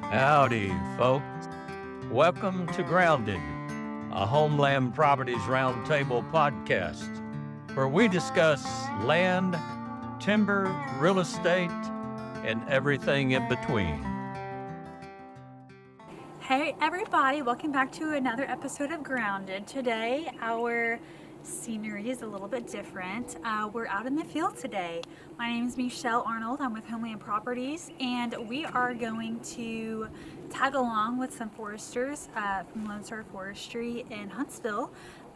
Howdy, folks. Welcome to Grounded, a Homeland Properties Roundtable podcast, where we discuss land, timber, real estate, and everything in between. Hey everybody, welcome back to another episode of Grounded. Today our scenery is a little bit different. We're out in the field today. My name is Meichell Arnold. I'm with Homeland Properties, and we are going to tag along with some foresters from Lone Star Forestry in Huntsville.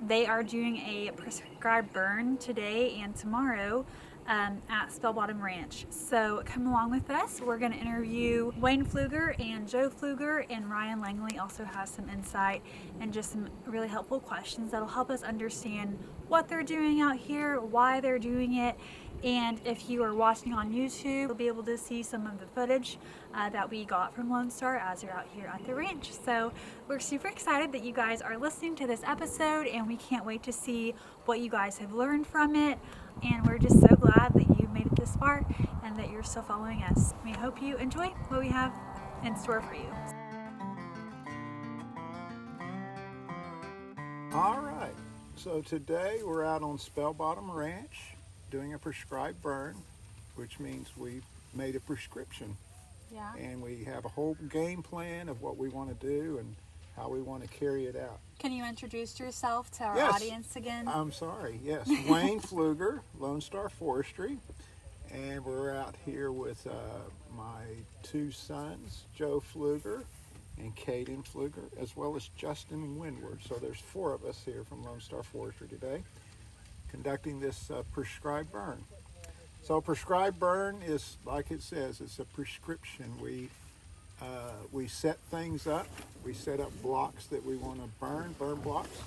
They are doing a prescribed burn today and tomorrow at Spellbottom Ranch. So come along with us. We're going to interview Wayne Pfluger and Joe Pfluger, and Ryan Langley also has some insight and just some really helpful questions that'll help us understand what they're doing out here, why they're doing it, and if you are watching on YouTube, you'll be able to see some of the footage that we got from Lone Star as they're out here at the ranch. So we're super excited that you guys are listening to this episode, and we can't wait to see what you guys have learned from it. And we're just so glad that you made it this far and that you're still following us. We hope you enjoy what we have in store for you. All right, so today we're out on Spellbottom Ranch doing a prescribed burn, which means we've made a prescription. Yeah. And we have a whole game plan of what we want to do and how we want to carry it out. Can you introduce yourself to our audience again? I'm sorry, yes. Wayne Pfluger, Lone Star Forestry. And we're out here with my two sons, Joe Pfluger and Caden Pfluger, as well as Justin Windward. So there's four of us here from Lone Star Forestry today conducting this prescribed burn. So prescribed burn is, like it says, it's a prescription. We set things up. We set up blocks that we want to burn blocks,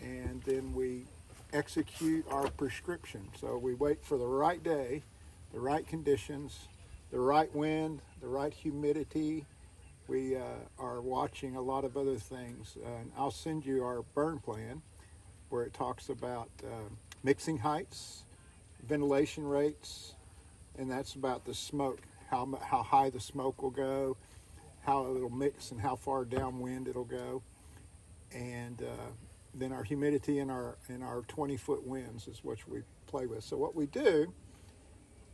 and then we execute our prescription. So we wait for the right day, the right conditions, the right wind, the right humidity. We are watching a lot of other things. And I'll send you our burn plan where it talks about mixing heights, ventilation rates, and that's about the smoke, how high the smoke will go, how it'll mix and how far downwind it'll go, and then our humidity and our 20-foot winds is what we play with. So what we do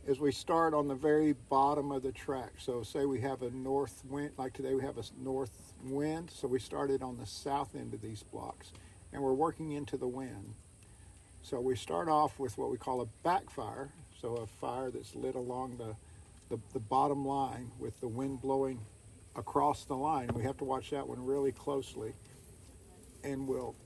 is we start on the very bottom of the track. So say we have a north wind, like today we have a north wind, so we started on the south end of these blocks, and we're working into the wind. So we start off with what we call a backfire, so a fire that's lit along the bottom line with the wind blowing across the line. We have to watch that one really closely, and we'll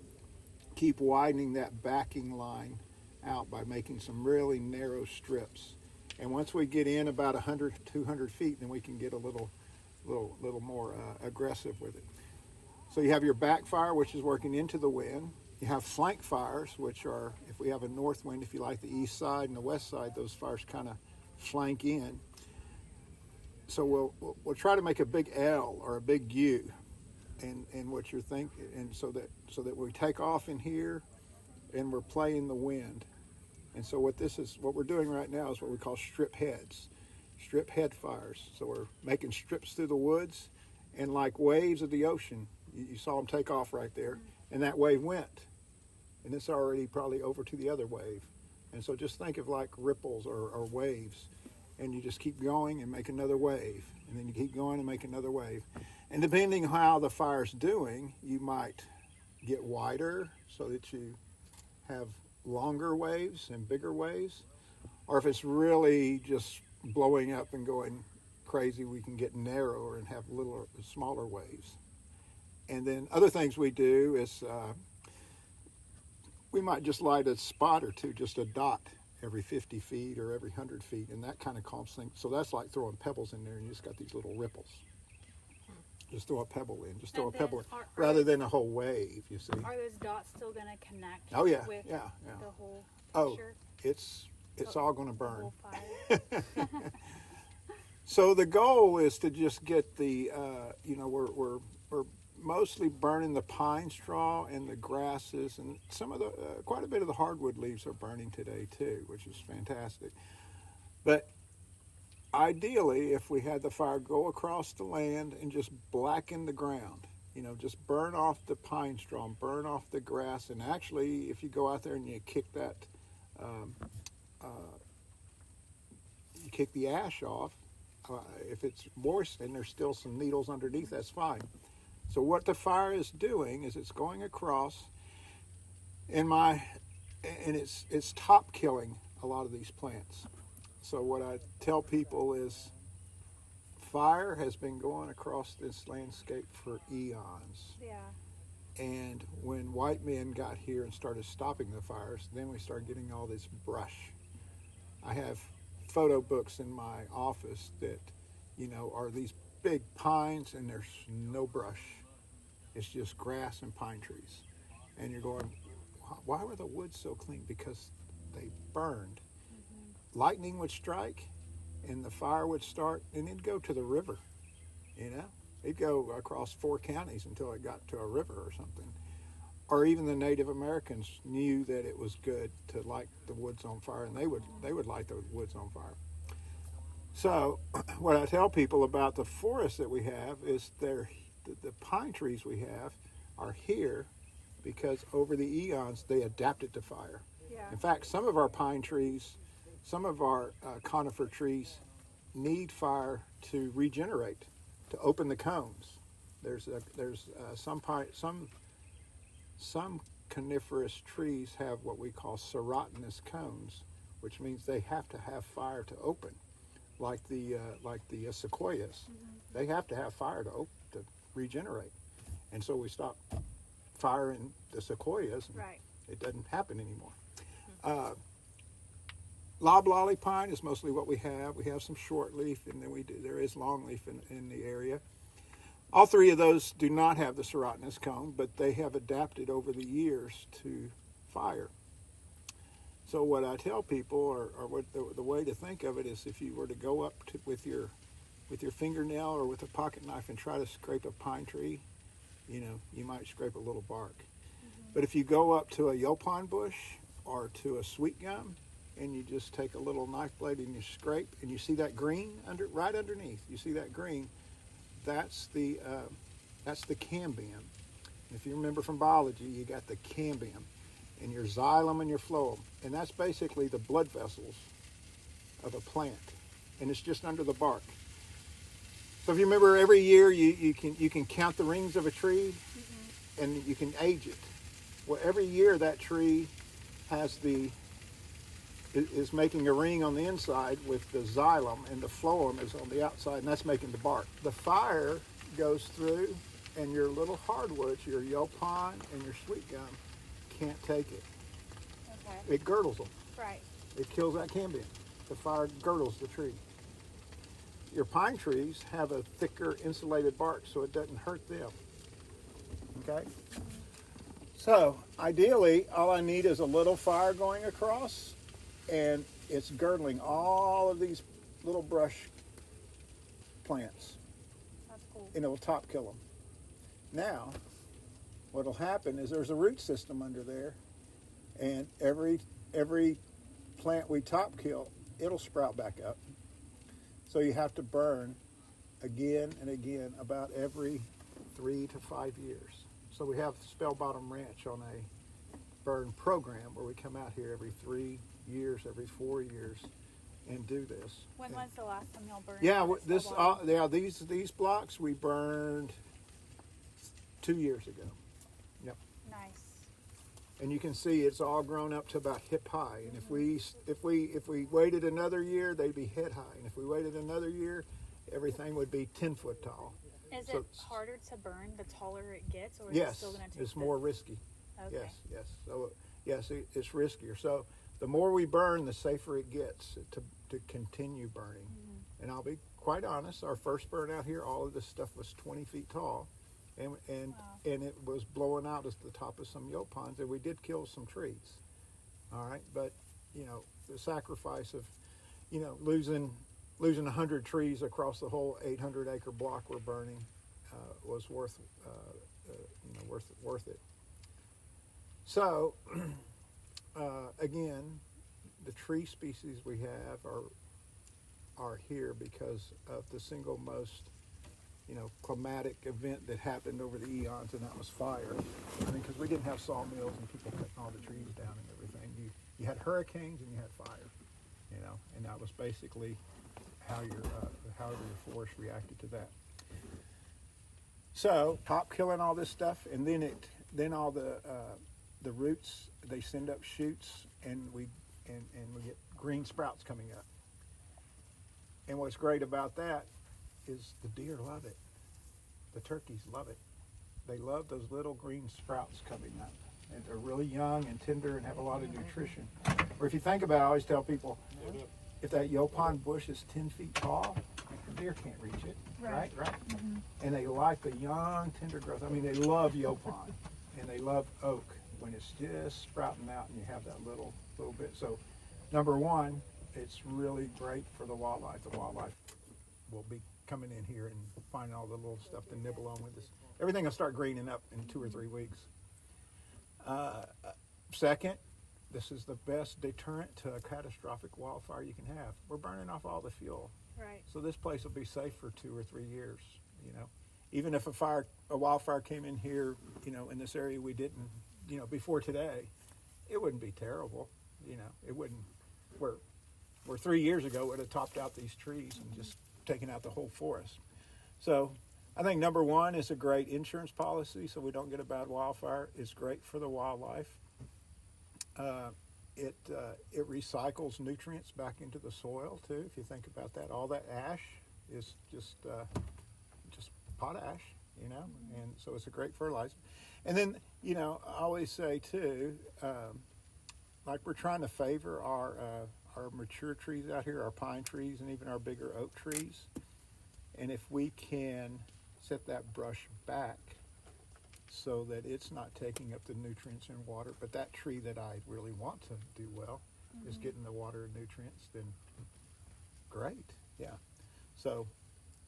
keep widening that backing line out by making some really narrow strips. And once we get in about 100, 200 feet, then we can get a little more aggressive with it. So you have your backfire, which is working into the wind. You have flank fires, which are, if we have a north wind, if you like the east side and the west side, those fires kind of flank in. So we'll try to make a big L or a big U, and what you're thinking, and so that we take off in here, and we're playing the wind. And so what we're doing right now is what we call strip heads, strip head fires. So we're making strips through the woods, and like waves of the ocean, you saw them take off right there, and that wave went. And it's already probably over to the other wave. And so just think of like ripples or waves, and you just keep going and make another wave, and then you keep going and make another wave. And depending on how the fire's doing, you might get wider so that you have longer waves and bigger waves. Or if it's really just blowing up and going crazy, we can get narrower and have smaller waves. And then other things we do is we might just light a spot or two, just a dot every 50 feet or every 100 feet, and that kind of calms things. So that's like throwing pebbles in there, and you just got these little ripples. Just throw a pebble in, rather than a whole wave, you see. Are those dots still going to connect with the whole picture? It's all going to burn. The whole fire. So the goal is to just get the, we're mostly burning the pine straw and the grasses, and some of the quite a bit of the hardwood leaves are burning today too, which is fantastic. But ideally, if we had the fire go across the land and just blacken the ground, just burn off the pine straw, burn off the grass, and actually, if you go out there and you kick that, you kick the ash off, if it's moist and there's still some needles underneath, that's fine. So what the fire is doing is it's going across, and it's top killing a lot of these plants. So what I tell people is fire has been going across this landscape for eons. Yeah. And when white men got here and started stopping the fires, then we started getting all this brush. I have photo books in my office that, are these big pines and there's no brush. It's just grass and pine trees. And you're going, why were the woods so clean? Because they burned. Lightning would strike and the fire would start and it'd go to the river, It'd go across 4 counties until it got to a river or something. Or even the Native Americans knew that it was good to light the woods on fire, and they would light the woods on fire. So what I tell people about the forests that we have is the pine trees we have are here because over the eons they adapted to fire. Yeah. In fact, some of our pine trees, some of our conifer trees need fire to regenerate, to open the cones. There's some coniferous trees have what we call serotinous cones, which means they have to have fire to open, like the sequoias. They have to have fire to regenerate, and so we stop firing the sequoias, and it doesn't happen anymore. Loblolly pine is mostly what we have. We have some short leaf, and then there is long leaf in the area. All 3 of those do not have the serotinous cone, but they have adapted over the years to fire. So what I tell people, or what the way to think of it is, if you were to go up with your fingernail or with a pocket knife and try to scrape a pine tree, you might scrape a little bark. But if you go up to a yopon bush or to a sweet gum, and you just take a little knife blade and you scrape, and you see that green right underneath. You see that green? That's the cambium. If you remember from biology, you got the cambium, and your xylem and your phloem, and that's basically the blood vessels of a plant, and it's just under the bark. So if you remember, every year you can count the rings of a tree, and you can age it. Well, every year that tree is making a ring on the inside with the xylem, and the phloem is on the outside, and that's making the bark. The fire goes through, and your little hardwoods, your yopon and your sweet gum, can't take it. Okay. It girdles them. Right. It kills that cambium. The fire girdles the tree. Your pine trees have a thicker insulated bark, so it doesn't hurt them. Okay? So ideally, all I need is a little fire going across, and it's girdling all of these little brush plants. That's cool. And it will top kill them. Now, what will happen is there's a root system under there, and every plant we top kill, it'll sprout back up. So you have to burn again and again about every 3 to 5 years. So we have Spellbottom Ranch on a burn program where we come out here every 3 years, every 4 years, and do this. When was the last time y'all burned? Yeah, these blocks we burned 2 years ago. Yep. Nice. And you can see it's all grown up to about hip high. And if we waited another year, they'd be head high. And if we waited another year, everything would be 10 foot tall. Is it harder to burn the taller it gets, or is yes, it still going to take it's more risky. Okay. Yes. So yes, it's riskier. So the more we burn, the safer it gets to continue burning. And I'll be quite honest, our first burn out here, all of this stuff was 20 feet tall. And it was blowing out at the top of some yopons, and we did kill some trees. All right, but the sacrifice of losing 100 trees across the whole 800-acre block we're burning was worth it. So again, the tree species we have are are here because of the single most, climatic event that happened over the eons, and that was fire. I mean, because we didn't have sawmills and people cutting all the trees down and everything. You had hurricanes and you had fire, and that was basically how your forest reacted to that. So top killing all this stuff, and then all the roots, they send up shoots, and we get green sprouts coming up. And what's great about that is the deer love it. The turkeys love it. They love those little green sprouts coming up. And they're really young and tender and have a lot of nutrition. Or if you think about it, I always tell people, if that yopon bush is 10 feet tall, the deer can't reach it, right? Mm-hmm. And they like the young, tender growth. I mean, they love yopon, and they love oak when it's just sprouting out and you have that little bit. So, number one, it's really great for the wildlife. The wildlife will be coming in here and finding all the little stuff to nibble on with us. Everything will start greening up in 2 or 3 weeks. Second, this is the best deterrent to a catastrophic wildfire you can have. We're burning off all the fuel. Right. So this place will be safe for 2 or 3 years, Even if a wildfire came in here, in this area we didn't, before today, it wouldn't be terrible, It wouldn't, where 3 years ago it would have topped out these trees and just taken out the whole forest. So I think number one is a great insurance policy so we don't get a bad wildfire. It's great for the wildlife. It recycles nutrients back into the soil too. If you think about that, all that ash is just potash, and so it's a great fertilizer. And then I always say too, like we're trying to favor our mature trees out here, our pine trees, and even our bigger oak trees. And if we can set that brush back so that it's not taking up the nutrients and water, but that tree that I really want to do well is getting the water and nutrients, then great, yeah. So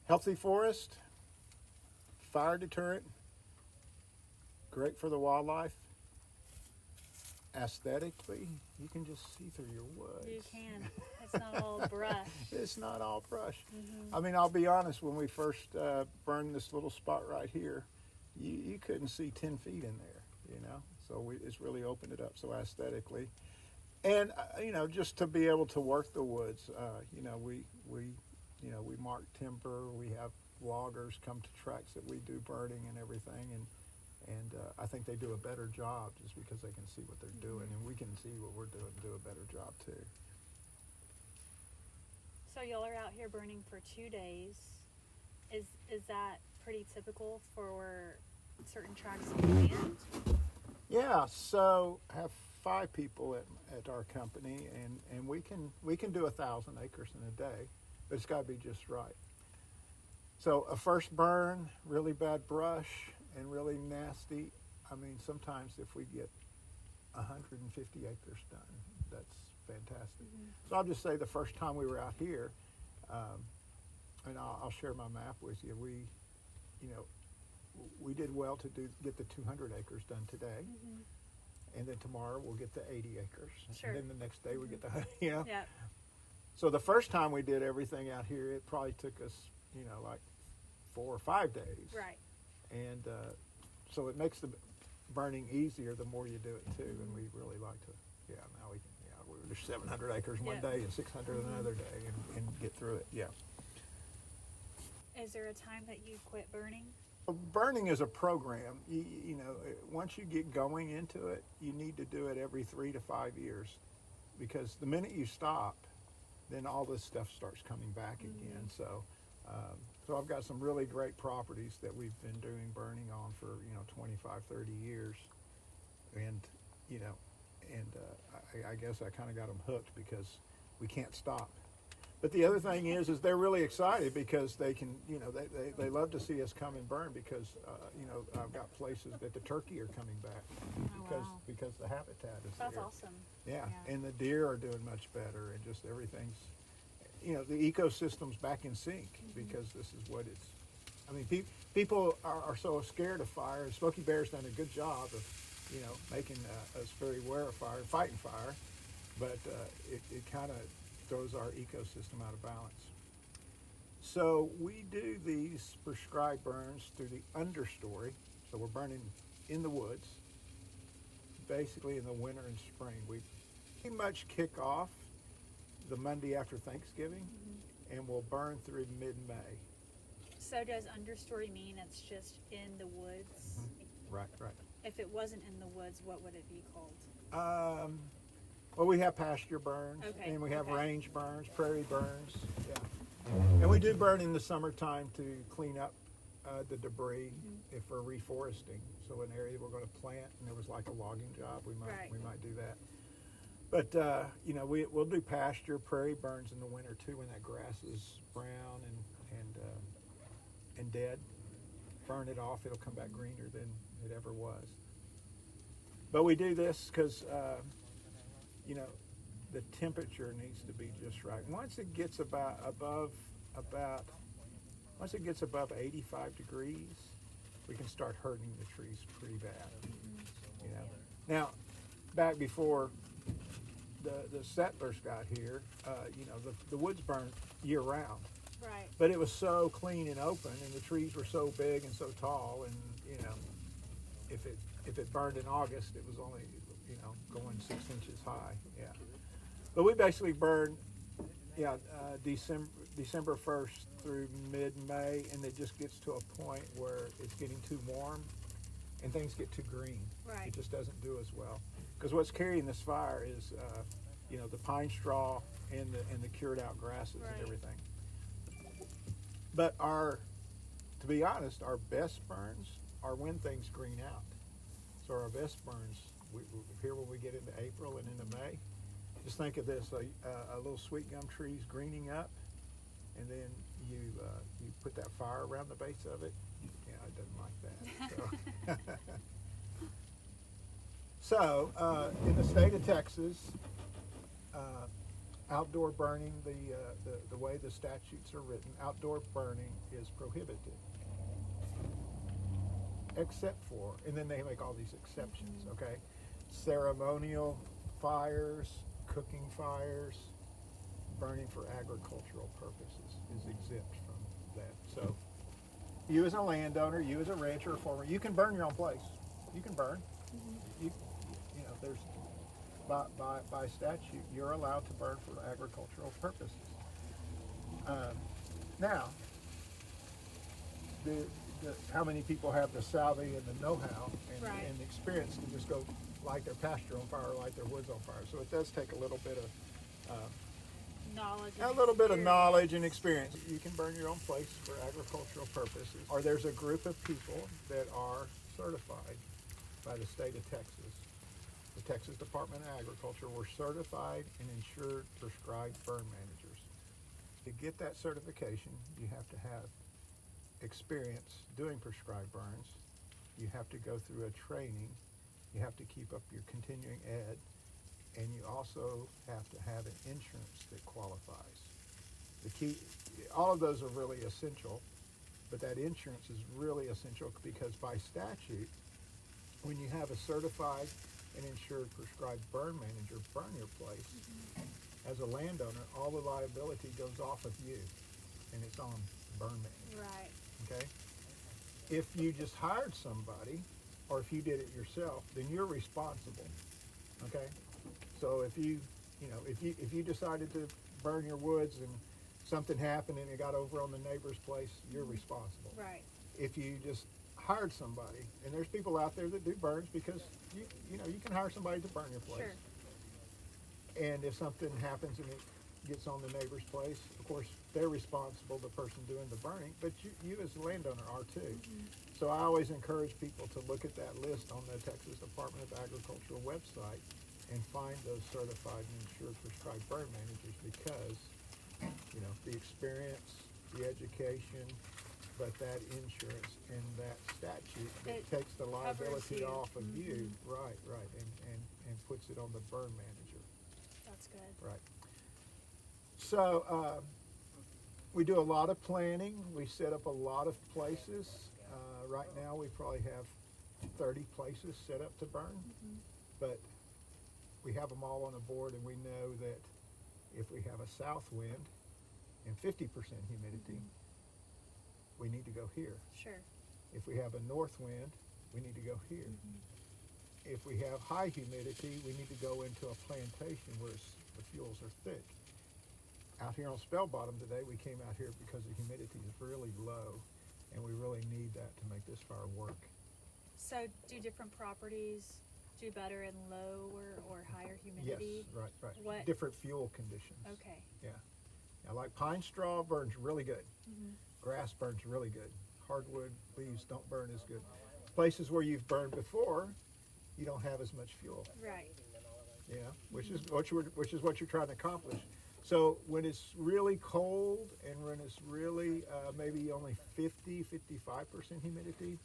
healthy forest, fire deterrent, great for the wildlife. Aesthetically, you can just see through your woods. You can. It's not all brush. It's not all brush. I mean, I'll be honest, when we first burned this little spot right here, you couldn't see 10 feet in there, So it's really opened it up so aesthetically. And, just to be able to work the woods, we mark timber, we have loggers come to tracks that we do burning and everything, and I think they do a better job just because they can see what they're doing, and we can see what we're doing and do a better job too. So y'all are out here burning for 2 days. Is that pretty typical for certain tracts of land? Yeah, so I have 5 people at our company, and we can do 1,000 acres in a day, but it's got to be just right. So a first burn, really bad brush, and really nasty. I mean, sometimes if we get 150 acres done, that's fantastic. So I'll just say the first time we were out here, and I'll share my map with you. We did well to get the 200 acres done today, and then tomorrow we'll get the 80 acres. Sure. And then the next day we get the, Yeah. So the first time we did everything out here, it probably took us, like 4 or 5 days. Right. And so it makes the burning easier the more you do it too. And we really like to, now we can, we were just 700 acres one day and 600 another day and get through it, Is there a time that you quit burning? Burning is a program. Once you get going into it, you need to do it every 3 to 5 years, because the minute you stop, then all this stuff starts coming back again. So I've got some really great properties that we've been doing burning on for 25, 30 years, and I guess I kind of got them hooked because we can't stop. But the other thing is they're really excited because they can, they love to see us come and burn because, I've got places that the turkey are coming back because the habitat is there. That's awesome. Yeah, and the deer are doing much better, and just everything's, the ecosystem's back in sync because this is what it's. I mean, people are so scared of fire. Smokey Bear's done a good job of, making us very aware of fire and fighting fire, but it kind of throws our ecosystem out of balance. So we do these prescribed burns through the understory. So we're burning in the woods, basically in the winter and spring. We pretty much kick off the Monday after Thanksgiving, and we'll burn through mid-May. So does understory mean it's just in the woods? Right, right. If it wasn't in the woods, what would it be called? Well, we have pasture burns, Okay, and we have okay. range burns, prairie burns, yeah. And we do burn in the summertime to clean up the debris if we're reforesting. So an area we're going to plant, and there was like a logging job, we might do that. But you know, we'll do pasture, prairie burns in the winter too, when that grass is brown and dead. Burn it off; it'll come back greener than it ever was. But we do this because you know, the temperature needs to be just right. Once it gets above 85 degrees, we can start hurting the trees pretty bad. You know. Now, back before the settlers got here, you know, the woods burned year round. Right. But it was so clean and open, and the trees were so big and so tall, and you know, if it burned in August, it was only, you know, going 6 inches high. Yeah. But we basically burn, December 1st through mid-May, and it just gets to a point where it's getting too warm, and things get too green. Right. It just doesn't do as well. Because what's carrying this fire is, you know, the pine straw and the cured out grasses and everything. But to be honest, our best burns are when things green out. So our best burns, here when we get into April and into May, just think of this, a little sweet gum tree's greening up, and then you put that fire around the base of it. Yeah, it doesn't like that. So, in the state of Texas, outdoor burning, the way the statutes are written, outdoor burning is prohibited. Except for, and then they make all these exceptions, okay? Ceremonial fires, cooking fires, burning for agricultural purposes is exempt from that. So, you as a landowner, you as a rancher or farmer, you can burn your own place. You can burn. You know, there's by statute, you're allowed to burn for agricultural purposes. Now, how many people have the savvy and the know-how and the experience to just go light their pasture on fire or light their woods on fire? So it does take a little bit of knowledge and experience. You can burn your own place for agricultural purposes, or there's a group of people that are certified by the state of Texas. The Texas Department of Agriculture. We're certified and insured prescribed burn managers. To get that certification, you have to have experience doing prescribed burns. You have to go through a training. You have to keep up your continuing ed. And you also have to have an insurance that qualifies. The key, all of those are really essential, but that insurance is really essential because by statute, when you have a certified and insured prescribed burn manager burn your place, as a landowner, all the liability goes off of you, and it's on the burn manager. Right. Okay? If you just hired somebody, or if you did it yourself, then you're responsible. Okay? So if you decided to burn your woods and something happened and it got over on the neighbor's place, you're responsible. Right. If you just hired somebody, and there's people out there that do burns because you can hire somebody to burn your place. Sure. And if something happens and it gets on the neighbor's place, of course they're responsible, the person doing the burning, but you as a landowner are too. So I always encourage people to look at that list on the Texas Department of Agriculture website and find those certified and insured prescribed burn managers, because the experience, the education, but that insurance and that statute that takes the liability off of you, right, and puts it on the burn manager. That's good. Right. So we do a lot of planning. We set up a lot of places. Right now we probably have 30 places set up to burn, but we have them all on the board, and we know that if we have a south wind, and 50% humidity, we need to go here. Sure. If we have a north wind, we need to go here. If we have high humidity, we need to go into a plantation where the fuels are thick. Out here on Spellbottom today, we came out here because the humidity is really low, and we really need that to make this fire work. So do different properties do better in lower or higher humidity? Yes, right. What? Different fuel conditions. Okay. Yeah. Now, like pine straw burns really good. Grass burns really good. Hardwood leaves don't burn as good. Places where you've burned before, you don't have as much fuel. Right. Yeah, which is what you're trying to accomplish. So when it's really cold and when it's really maybe only 55% humidity,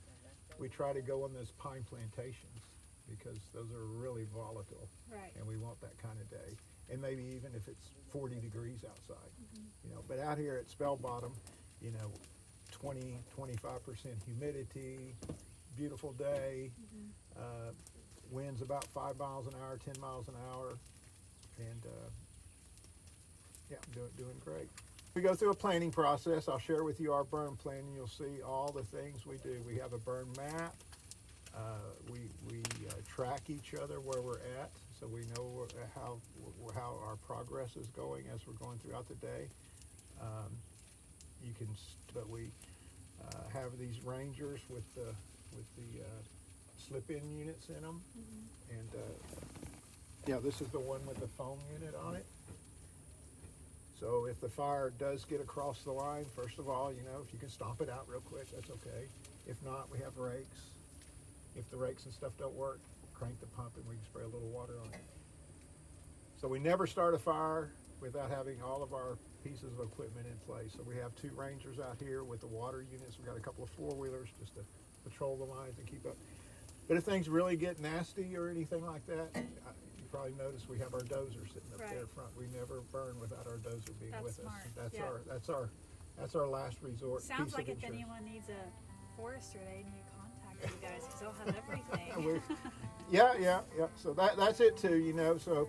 we try to go on those pine plantations because those are really volatile. Right. And we want that kind of day. And maybe even if it's 40 degrees outside, but out here at Spellbottom, 20-25% humidity, beautiful day, winds about 5 miles an hour, 10 miles an hour, and doing great. We go through a planning process. I'll share with you our burn plan, and you'll see all the things we do. We have a burn map. We track each other where we're at, so we know how our progress is going as we're going throughout the day. But we have these rangers with the slip-in units in them, and this is the one with the foam unit on it. So if the fire does get across the line, first of all, if you can stomp it out real quick, that's okay. If not, we have rakes. If the rakes and stuff don't work, crank the pump and we can spray a little water on it. So we never start a fire without having all of our pieces of equipment in place. So we have 2 rangers out here with the water units. We've got a couple of 4-wheelers just to patrol the lines and keep up. But if things really get nasty or anything like that, you probably notice we have our dozer sitting up there front. We never burn without our dozer being with smart. us. That's our last resort. Sounds like if insurance. anyone needs a forester, they need to contact you guys because they'll have everything. Yeah. So that's it too. So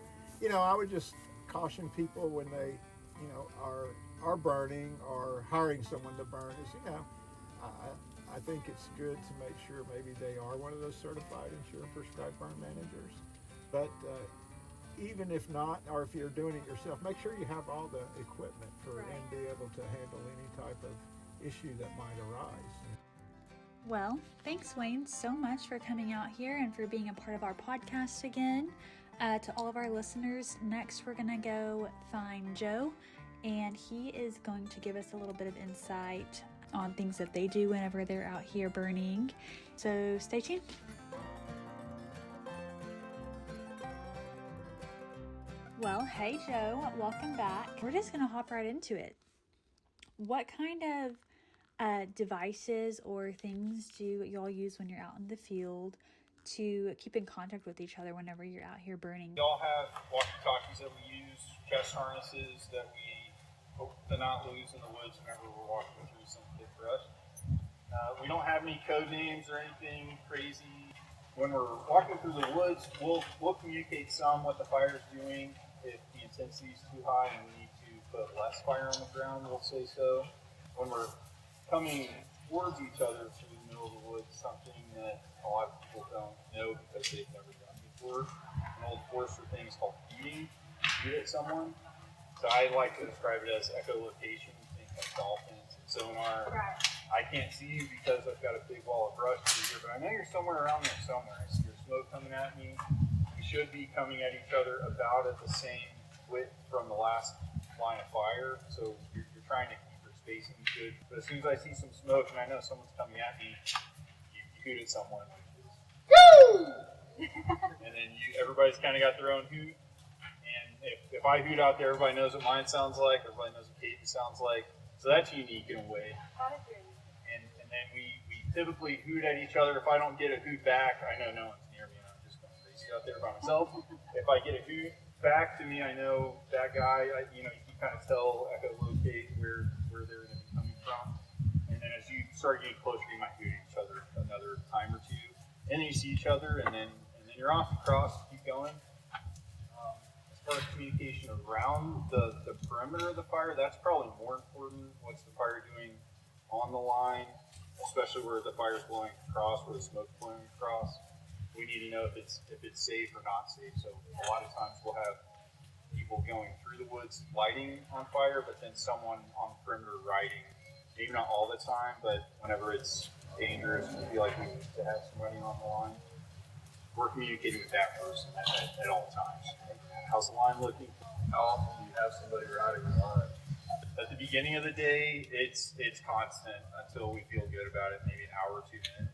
I would just caution people when they are burning or hiring someone to burn is I think it's good to make sure maybe they are one of those certified insured prescribed burn managers. But even if not, or if you're doing it yourself, make sure you have all the equipment and be able to handle any type of issue that might arise. Well, thanks, Wayne, so much for coming out here and for being a part of our podcast again. To all of our listeners, next we're going to go find Joe, and he is going to give us a little bit of insight on things that they do whenever they're out here burning. So stay tuned. Well, hey Joe, welcome back. We're just going to hop right into it. What kind of devices or things do y'all use when you're out in the field to keep in contact with each other whenever you're out here burning? We all have walkie-talkies that we use, chest harnesses that we hope to not lose in the woods whenever we're walking through some thick brush. We don't have any code names or anything crazy. When we're walking through the woods, we'll communicate some what the fire is doing. If the intensity is too high and we need to put less fire on the ground, we'll say so. When we're coming towards each other through the middle of the woods, something that a lot of people don't know because they've never done before. An old forester thing is called feeding. Feed at someone. So I like to describe it as echolocation, things like dolphins and sonar. Right. I can't see you because I've got a big wall of brush through here, but I know you're somewhere around there somewhere. I see your smoke coming at me. We should be coming at each other about at the same width from the last line of fire. So you're trying to keep your spacing good. But as soon as I see some smoke and I know someone's coming at me, you hoot at someone. And then everybody's kind of got their own hoot. And if I hoot out there, everybody knows what mine sounds like. Everybody knows what Katie sounds like. So that's unique in a way. And then we typically hoot at each other. If I don't get a hoot back, I know no one's near me and I'm just going crazy out there by myself. If I get a hoot back to me, I know that guy, you can kind of tell, echolocate where they're going to be coming from. And then as you start getting closer, you might hoot at each other another time or two. And then you see each other and then you're off, you cross, keep going. As far as communication around the perimeter of the fire, that's probably more important. What's the fire doing on the line, especially where the fire's blowing across, where the smoke's blowing across. We need to know if it's safe or not safe. So a lot of times we'll have people going through the woods lighting on fire, but then someone on the perimeter riding. Maybe not all the time, but whenever it's dangerous, we feel like we need to have somebody on the line. We're communicating with that person at all times. How's the line looking? How often do you have somebody riding the line? At the beginning of the day, it's constant until we feel good about it, maybe an hour or 2 in.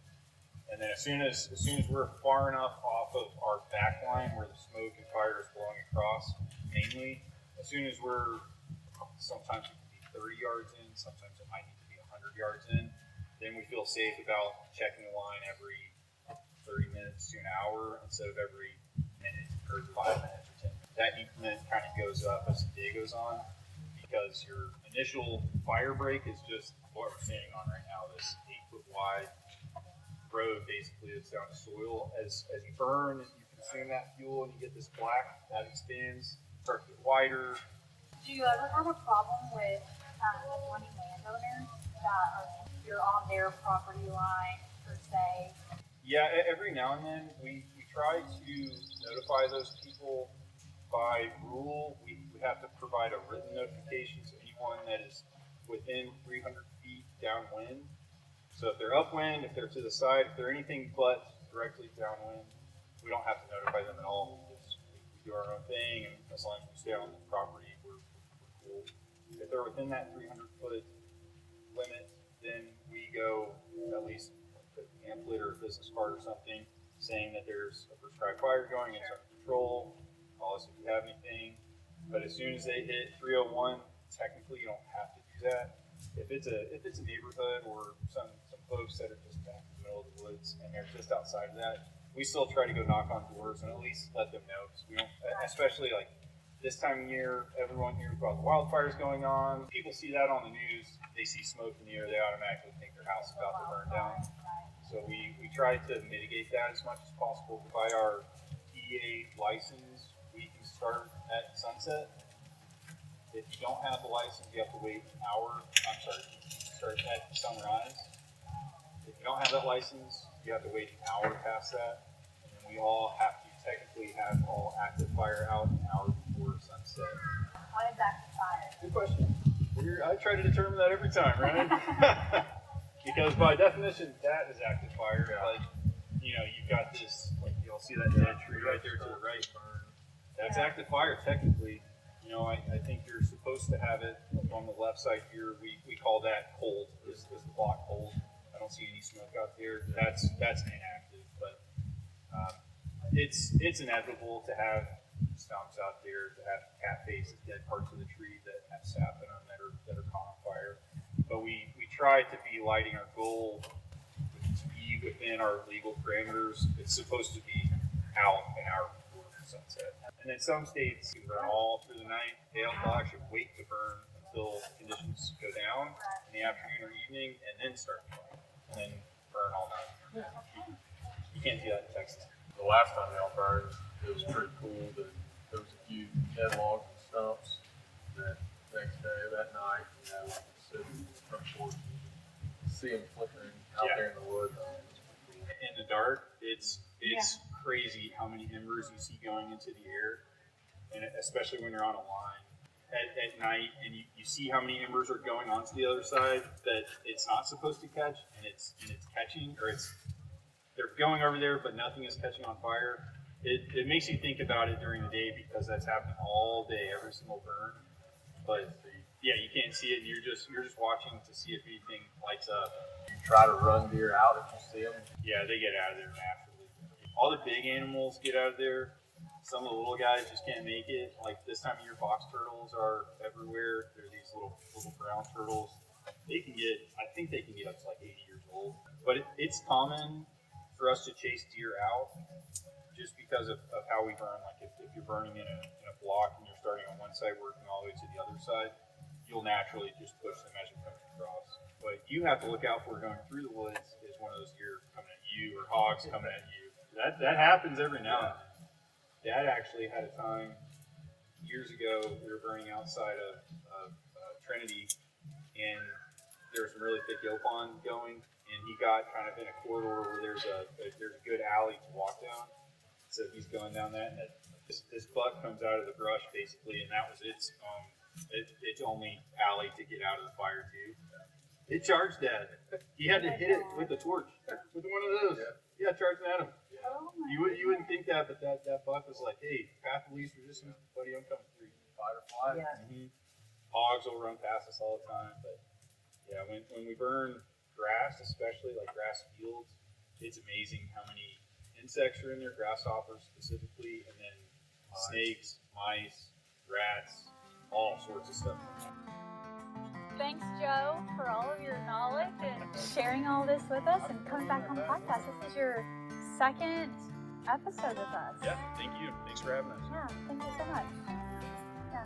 And then as soon as we're far enough off of our back line where the smoke and fire is blowing across, mainly, as soon as we're, sometimes it can be 30 yards in, sometimes it might need to be 100 yards in, then we feel safe about checking the line every 30 minutes to an hour instead of every minute or 5 minutes or 10 minutes. That increment kind of goes up as the day goes on because your initial fire break is just what we're standing on right now, this 8-foot wide road basically that's down to soil. As you burn and you consume that fuel and you get this black, that expands, starts to get wider. Do you ever have a problem with adjoining landowners that you're on their property line per se? Yeah, every now and then we try to notify those people. By rule, we have to provide a written notification to anyone that is within 300 feet downwind. So if they're upwind, if they're to the side, if they're anything but directly downwind, we don't have to notify them at all. We do our own thing, and as long as we stay on the property, we're cool. If they're within that 300-foot limit, then we go at least put a pamphlet or a business card or something saying that there's a prescribed fire going, it's under control. Call us if you have anything. But as soon as they hit 301, technically you don't have to do that. If it's a neighborhood or some folks that are just back in the middle of the woods and they're just outside of that, we still try to go knock on doors and at least let them know. Because we don't, especially like this time of year, everyone hears about the wildfires going on. People see that on the news. They see smoke in the air. They automatically think their house is about to burn down. So we try to mitigate that as much as possible by our DEA license. We can start at sunset. If you don't have the license, you have to wait an hour. Start at sunrise. If you don't have that license, you have to wait an hour past that. And then we all have to technically have all active fire out an hour before sunset. What is active fire? Good question. I try to determine that every time, right? Because by definition, that is active fire. Like, you've got this, like, you'll see that dead tree right there to the right. That's active fire, technically. I think you're supposed to have it on the left side here. We call that cold, is the block cold. I don't see any smoke out there. That's inactive, but it's inevitable to have stumps out there, to have cat faces, dead parts of the tree that have sap in them that are caught on fire. But we try to be lighting our goal to be within our legal parameters. It's supposed to be out an hour before sunset. And then some states can burn all through the night. They'll actually wait to burn until conditions go down in the afternoon or evening and then start to burn. And then burn all night. You can't do that in Texas. The last time they all burned, it was pretty cool that there was a few dead logs and stumps that next day, that night, sitting in the front porch, see them flickering out there in the woods. In the dark, it's crazy how many embers you see going into the air, and especially when you're on a line at night, and you see how many embers are going onto the other side that it's not supposed to catch, and it's catching, or they're going over there, but nothing is catching on fire. It makes you think about it during the day because that's happening all day, every single burn. But yeah, you can't see it, and you're just watching to see if anything lights up. You try to run deer out if you see them. Yeah, they get out of there naturally. All the big animals get out of there. Some of the little guys just can't make it. Like this time of year, box turtles are everywhere. They're these little brown turtles. I think they can get up to like 80 years old. But it's common for us to chase deer out just because of how we burn. Like if you're burning in a block and you're starting on one side, working all the way to the other side, you'll naturally just push them as you're coming across. But you have to look out for going through the woods is one of those deer coming at you or hogs coming at you. That happens every now and then. Dad actually had a time years ago, we were burning outside of Trinity, and there was some really thick yopon going, and he got kind of in a corridor where there's a good alley to walk down. So he's going down that, and this buck comes out of the brush basically, and that was its only alley to get out of the fire too. It charged Dad. He had to hit it with a torch, with one of those. Yeah, charging at him. Oh my You wouldn't think that, but that buck was like, hey, path of least resistance, buddy, I'm coming through. Fight or flight. Yeah. Hogs will run past us all the time, but yeah, when we burn grass, especially like grass fields, it's amazing how many insects are in there, grasshoppers specifically, and then snakes, mice, rats, all sorts of stuff. Thanks, Joe, for all of your knowledge and sharing all this with us and coming back on the podcast. This is your second episode with us. Yeah, thank you. Thanks for having us. Yeah, thank you so much. Yeah.